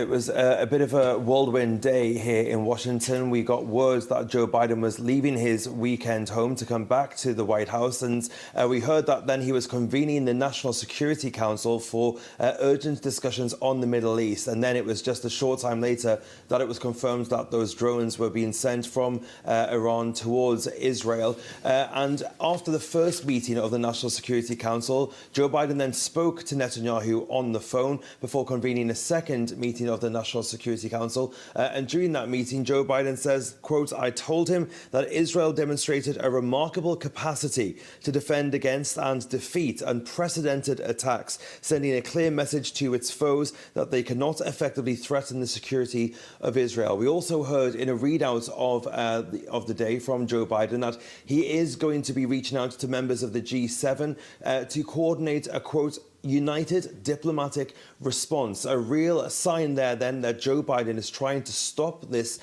It was a bit of a whirlwind day here in Washington. We got word that Joe Biden was leaving his weekend home to come back to the White House. And we heard that then he was convening the National Security Council for urgent discussions on the Middle East. And then it was just a short time later that it was confirmed that those drones were being sent from Iran towards Israel. And after the first meeting of the National Security Council, Joe Biden then spoke to Netanyahu on the phone before convening a second meeting of the National Security Council. And during that meeting, Joe Biden says, quote, "I told him that Israel demonstrated a remarkable capacity to defend against and defeat unprecedented attacks, sending a clear message to its foes that they cannot effectively threaten the security of Israel." We also heard in a readout of the day from Joe Biden that he is going to be reaching out to members of the G7 to coordinate a, quote, united diplomatic response. A real sign there then that Joe Biden is trying to stop this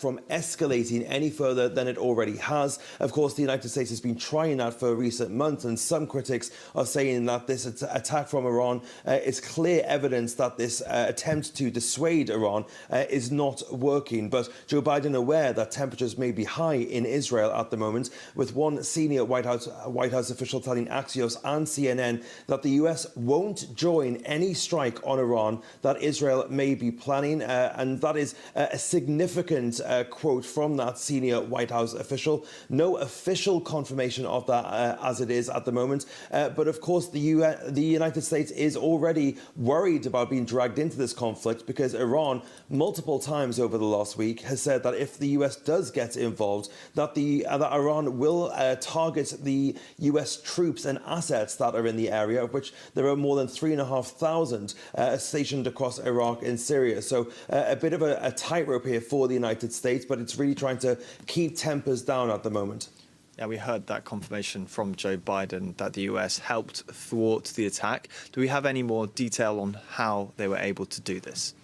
from escalating any further than it already has. Of course, the United States has been trying that for recent months, and some critics are saying that this attack from Iran is clear evidence that this attempt to dissuade Iran is not working. But Joe Biden aware that temperatures may be high in Israel at the moment, with one senior White House official telling Axios and CNN that the US won't join any strike on Iran that Israel may be planning. And that is a significant quote from that senior White House official. No official confirmation of that as it is at the moment. But of course, the United States is already worried about being dragged into this conflict because Iran, multiple times over the last week, has said that if the US does get involved, that Iran will target the US troops and assets that are in the area, of which there are more than 3,500 stationed across Iraq and Syria. So a bit of a tightrope here for the United States, but it's really trying to keep tempers down at the moment. Yeah, we heard that confirmation from Joe Biden that the US helped thwart the attack. Do we have any more detail on how they were able to do this?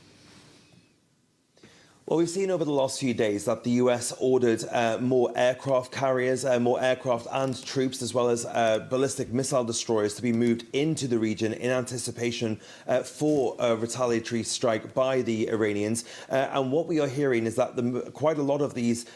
Well, we've seen over the last few days that the US ordered more aircraft carriers, more aircraft and troops, as well as ballistic missile destroyers to be moved into the region in anticipation for a retaliatory strike by the Iranians. And what we are hearing is that quite a lot of these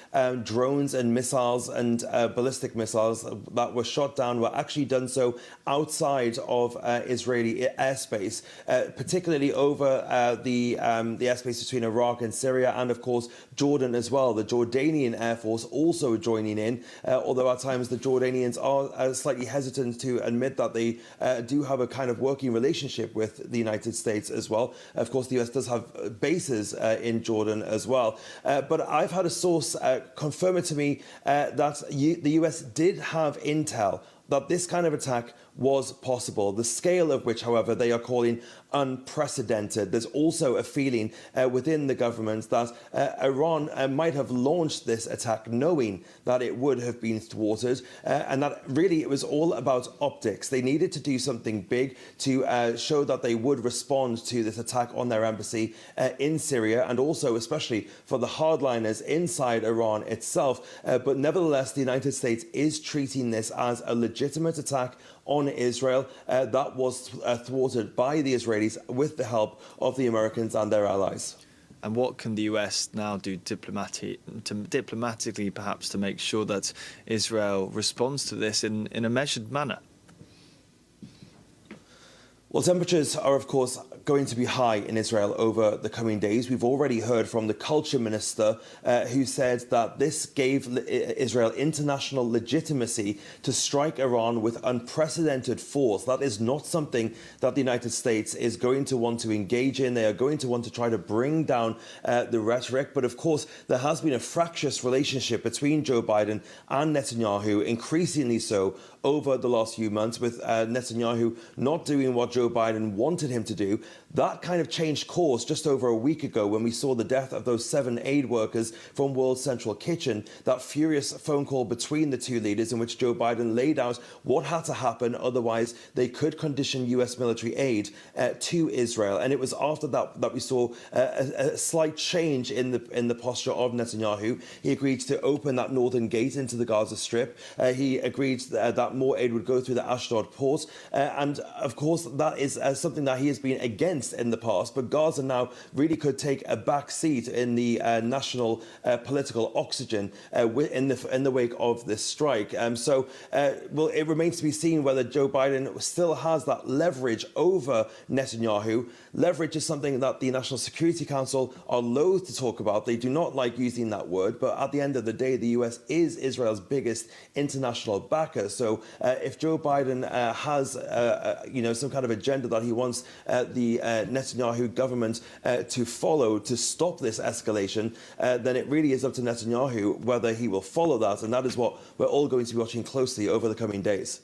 drones and missiles and ballistic missiles that were shot down were actually done so outside of Israeli airspace, particularly over the airspace between Iraq and Syria, and of course Jordan as well. The Jordanian Air Force also joining in, although at times the Jordanians are slightly hesitant to admit that they do have a kind of working relationship with the United States as well. Of course, the US does have bases in Jordan as well. But I've had a source confirm it to me that the US did have intel that this kind of attack was possible, the scale of which, however, they are calling unprecedented. There's also a feeling within the government that Iran might have launched this attack knowing that it would have been thwarted, and that really it was all about optics. They needed to do something big to show that they would respond to this attack on their embassy in Syria, and also especially for the hardliners inside Iran itself. But nevertheless, the United States is treating this as a legitimate attack on Israel that was thwarted by the Israelis with the help of the Americans and their allies. And what can the US now do diplomatically, perhaps, to make sure that Israel responds to this in a measured manner? Well, temperatures are, of course, going to be high in Israel over the coming days. We've already heard from the culture minister who said that this gave Israel international legitimacy to strike Iran with unprecedented force. That is not something that the United States is going to want to engage in. They are going to want to try to bring down the rhetoric. But of course, there has been a fractious relationship between Joe Biden and Netanyahu, increasingly so over the last few months, with Netanyahu not doing what Joe Biden wanted him to do. That kind of changed course just over a week ago when we saw the death of those 7 aid workers from World Central Kitchen. That furious phone call between the two leaders in which Joe Biden laid out what had to happen, otherwise they could condition US military aid to Israel. And it was after that we saw a slight change in the posture of Netanyahu. He agreed to open that northern gate into the Gaza Strip. He agreed that more aid would go through the Ashdod port. And of course, that is something that he has been against against in the past, but Gaza now really could take a back seat in the national political oxygen in the wake of this strike. Well, it remains to be seen whether Joe Biden still has that leverage over Netanyahu. Leverage is something that the National Security Council are loath to talk about. They do not like using that word, but at the end of the day, the US is Israel's biggest international backer. So if Joe Biden has some kind of agenda that he wants the Netanyahu government to follow to stop this escalation, then it really is up to Netanyahu whether he will follow that, and that is what we're all going to be watching closely over the coming days.